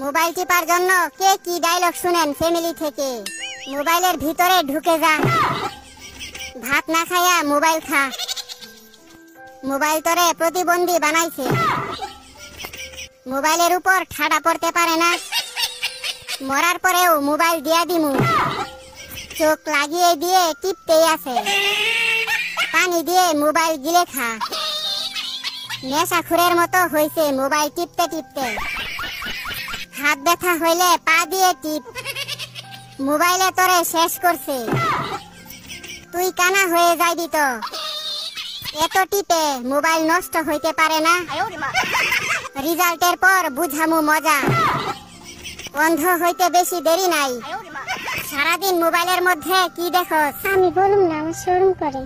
Mobile tipper জন্য কে কি dialogue শুনেন ফ্যামিলি থেকে? মোবাইলের ভিতরে ঢুকে যা, ভাত না খায়া মোবাইল খা। মোবাইল তোরে প্রতিবন্ধী বানাইছে, মোবাইলের উপর ঠাডা পড়তে পারে না। মরার পরেও মোবাইল দিয়া দিমু, চোখ লাগিয়ে দিয়ে টিপতেই আছে। পানি দিয়ে মোবাইল গিলে খা। নেশাখুরের মতো হইছে মোবাইল টিপতে টিপতে। হাত ব্যথা হইলে পা দিয়ে টিপ, মোবাইলে তোরে শেষ করছে। তুই কানা হয়ে যাইবি তো, এত টিপে মোবাইল নষ্ট হইতে পারে না। রিজাল্টের পর বুঝামু মজা, অন্ধ হইতে বেশি দেরি নাই। সারাদিন মোবাইলের মধ্যে কি দেখো? আমি বলুম না, আমার শরম করে।